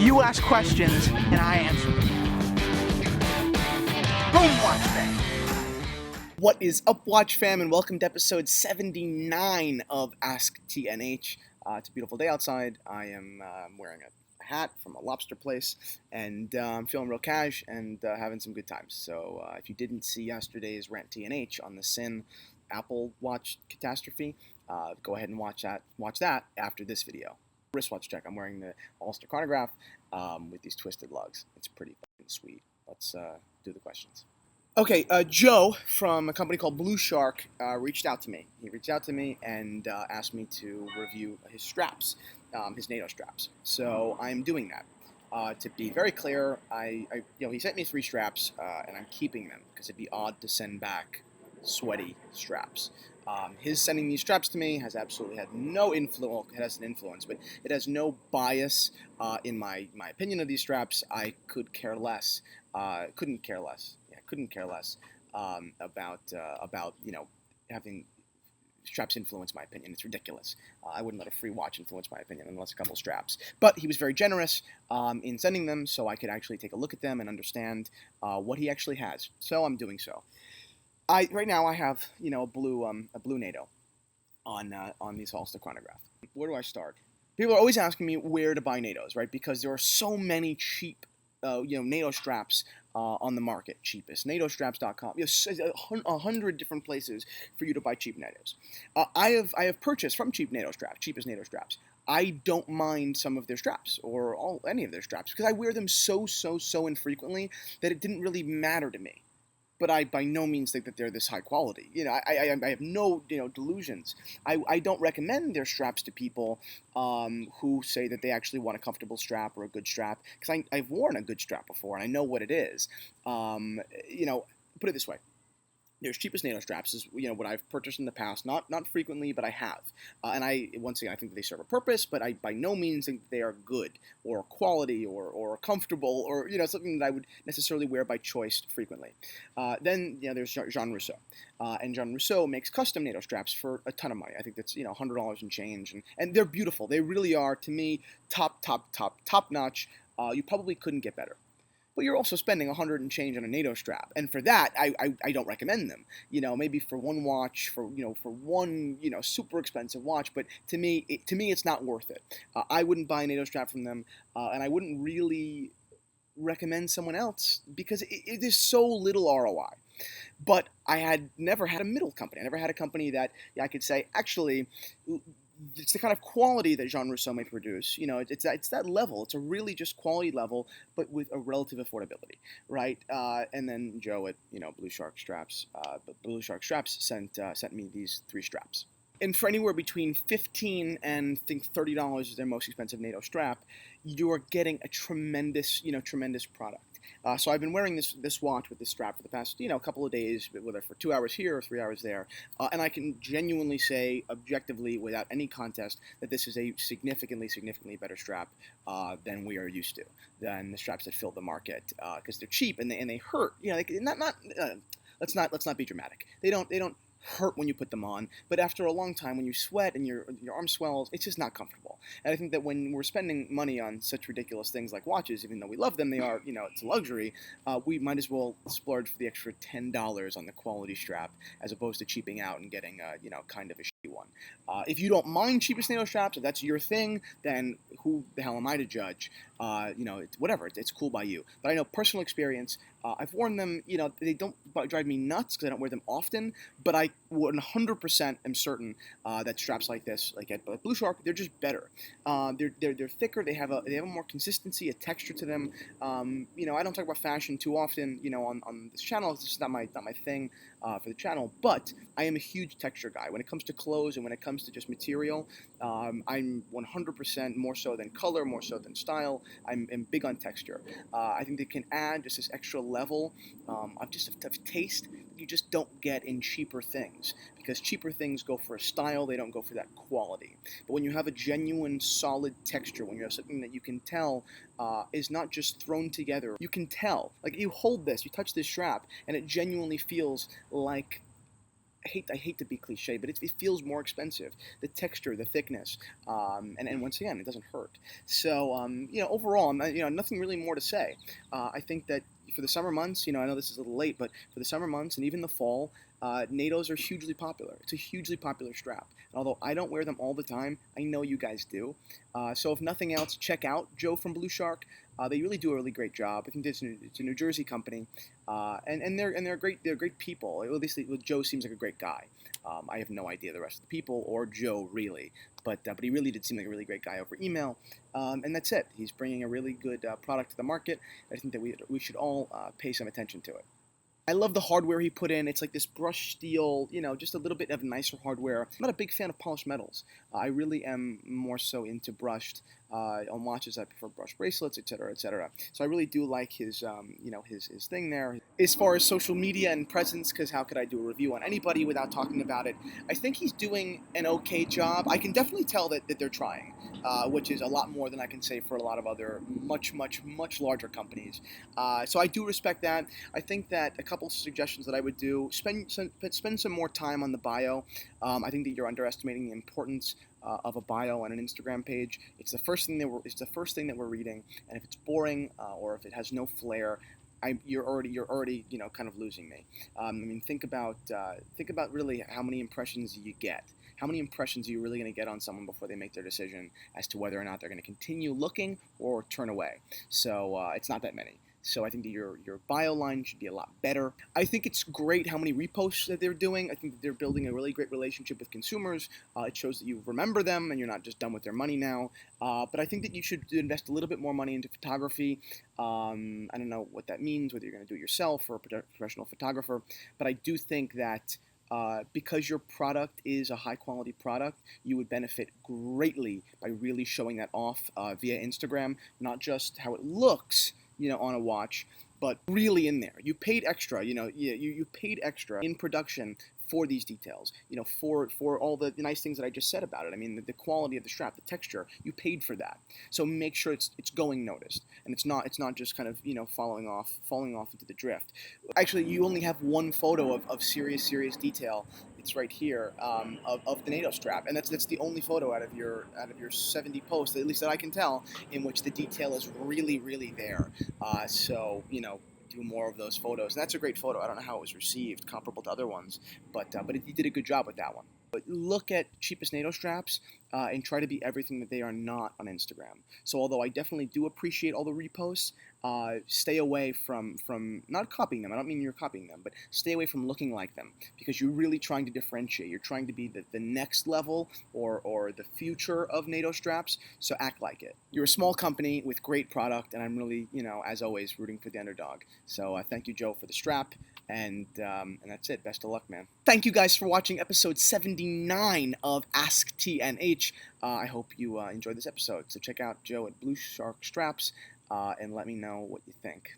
You ask questions, and I answer them. Boom, watch fam. What is up, Watch fam, and welcome to episode 79 of Ask TNH. It's a beautiful day outside. I am wearing a hat from a lobster place, and I'm feeling real cash and having some good times. So if you didn't see yesterday's Rant TNH on the Sin Apple Watch catastrophe, go ahead and watch that after this video. Wristwatch check. I'm wearing the All-Star chronograph with these twisted lugs. It's pretty fucking sweet. Let's do the questions. Okay, Joe from a company called BlueShark reached out to me. He reached out to me and asked me to review his straps, his NATO straps. So I'm doing that. To be very clear, he sent me 3 straps, and I'm keeping them because it'd be odd to send back sweaty straps. His sending these straps to me has absolutely had no influence. Well, it has an influence, but it has no bias in my opinion of these straps. I couldn't care less about having straps influence my opinion. It's ridiculous. I wouldn't let a free watch influence my opinion unless a couple straps. But he was very generous in sending them, so I could actually take a look at them and understand what he actually has. So I'm doing so. Right now I have a blue NATO on these All-Star chronograph. Where do I start? People are always asking me where to buy NATOs, right? Because there are so many cheap NATO straps on the market. Cheapest NATOstraps.com. 100 different places for you to buy cheap NATOs. I have purchased from cheapest NATO straps. I don't mind some of their straps or any of their straps because I wear them so infrequently that it didn't really matter to me. But I by no means think that they're this high quality. I have no delusions. I don't recommend their straps to people who say that they actually want a comfortable strap or a good strap, because I've worn a good strap before and I know what it is. Put it this way. There's cheapest NATO straps is what I've purchased in the past, not frequently, but I have. And once again, I think that they serve a purpose, but I by no means think they are good or quality or comfortable or something that I would necessarily wear by choice frequently. Then there's Jean Rousseau, and Jean Rousseau makes custom NATO straps for a ton of money. I think that's $100 and change, and they're beautiful. They really are, to me, top notch. You probably couldn't get better. But you're also spending 100 and change on a NATO strap, and for that, I don't recommend them. Maybe for one watch, for one super expensive watch, but to me it's not worth it. I wouldn't buy a NATO strap from them, and I wouldn't really recommend someone else because it is so little ROI. But I had never had a middle company. I never had a company that I could say, actually, it's the kind of quality that Jean Rousseau may produce. It's that level. It's a really just quality level, but with a relative affordability, right? And then Joe at BlueShark straps, BlueShark straps sent me these 3 straps. And for anywhere between $15 and I think $30 is their most expensive NATO strap, you are getting a tremendous product. So I've been wearing this watch with this strap for the past couple of days, whether for 2 hours here or 3 hours there, and I can genuinely say, objectively, without any contest, that this is a significantly better strap than we are used to, than the straps that fill the market, because they're cheap and they hurt. Let's not be dramatic. They don't hurt when you put them on, but after a long time, when you sweat and your arm swells, it's just not comfortable. And I think that when we're spending money on such ridiculous things like watches, even though we love them, they are, it's a luxury, we might as well splurge for the extra $10 on the quality strap as opposed to cheaping out and getting kind of a shitty one. If you don't mind cheapest NATO straps, if that's your thing, then who the hell am I to judge? Whatever, it's cool by you. But I know personal experience, I've worn them, they don't drive me nuts because I don't wear them often, but I 100% am certain that straps like this, like at BlueShark, they're just better. They're thicker. They have a more consistency, a texture to them. I don't talk about fashion too often, on this channel. It's just not my thing for the channel. But I am a huge texture guy when it comes to clothes and when it comes to just material. I'm 100% more so than color, more so than style. I'm big on texture. I think they can add just this extra level of taste that you just don't get in cheaper things, because cheaper things go for a style, they don't go for that quality. But when you have a genuine solid texture, when you have something that you can tell is not just thrown together, you can tell, like you hold this, you touch this strap, and it genuinely feels like I hate to be cliche, but it feels more expensive. The texture, the thickness, and once again, it doesn't hurt. So overall, nothing really more to say. I think that for the summer months, I know this is a little late, but for the summer months and even the fall, NATOs are hugely popular. It's a hugely popular strap. And although I don't wear them all the time, I know you guys do. So if nothing else, check out Joe from BlueShark. They really do a really great job. I think it's a New Jersey company, and they're great. They're great people. At least Joe seems like a great guy. I have no idea the rest of the people or Joe really, but he really did seem like a really great guy over email. And that's it. He's bringing a really good product to the market. I think that we should all pay some attention to it. I love the hardware he put in. It's like this brushed steel, just a little bit of nicer hardware. I'm not a big fan of polished metals. I really am more so into brushed. On watches, I prefer brushed bracelets, etc., etc. So I really do like his thing there. As far as social media and presence, because how could I do a review on anybody without talking about it? I think he's doing an okay job. I can definitely tell that they're trying, which is a lot more than I can say for a lot of other much larger companies. So I do respect that. I think that a couple suggestions that I would do: spend some more time on the bio. I think that you're underestimating the importance of a bio on an Instagram page. It's the first thing that we're reading, and if it's boring or if it has no flair, you're already kind of losing me. Think about really how many impressions you get. How many impressions are you really going to get on someone before they make their decision as to whether or not they're going to continue looking or turn away? So it's not that many. So I think that your bio line should be a lot better. I think it's great how many reposts that they're doing. I think that they're building a really great relationship with consumers. It shows that you remember them and you're not just done with their money now. But I think that you should invest a little bit more money into photography. I don't know what that means, whether you're going to do it yourself or a professional photographer. But I do think that because your product is a high-quality product, you would benefit greatly by really showing that off via Instagram, not just how it looks, on a watch, but really in there. You paid extra, you paid extra in production for these details, for all the nice things that I just said about it. The quality of the strap, the texture, you paid for that. So make sure it's going noticed, and it's not just kind of falling off into the drift. Actually, you only have one photo of serious detail. It's right here of the NATO strap, and that's the only photo out of your 70 posts, at least that I can tell, in which the detail is really there. So do more of those photos. And that's a great photo. I don't know how it was received, comparable to other ones, but he did a good job with that one. But look at cheapest NATO straps and try to be everything that they are not on Instagram. So although I definitely do appreciate all the reposts, stay away from not copying them. I don't mean you're copying them, but stay away from looking like them, because you're really trying to differentiate. You're trying to be the next level or the future of NATO straps, so act like it. You're a small company with great product, and I'm really, as always, rooting for the underdog. So thank you, Joe, for the strap. And that's it. Best of luck, man. Thank you guys for watching episode 79 of Ask TNH. I hope you enjoyed this episode. So check out Joe at BlueShark Straps and let me know what you think.